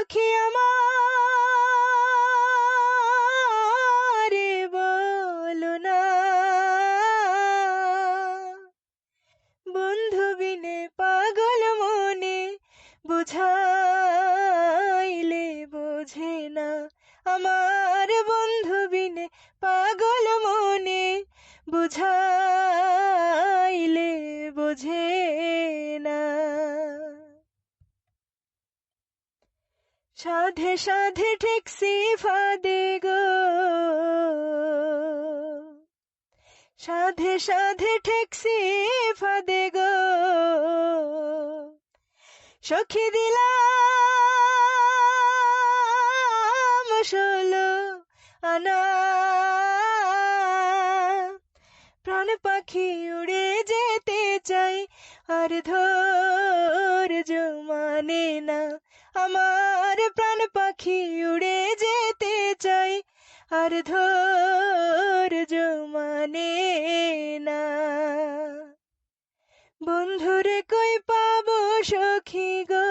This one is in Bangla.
সখী আমার বলো না, বন্ধু বিনে পাগল মনে বুঝাইলে বোঝে না। আমার বন্ধু বিনে পাগল মনে বুঝাইলে বোঝে না। সাধে সাধে ঠেকছি ফাঁদে গো, সাধে সাধে ঠেকছি ফাঁদে গো, সখী দিলাম 16 আনা। প্রাণ পাখি উড়ে যেতে চাই, আর ধৈর্য মানে না। আমার প্রাণ পাখি উড়ে যেতে চাই, আর ধৈর্য মানে না। বন্ধুরে কই পাবো সখী গো,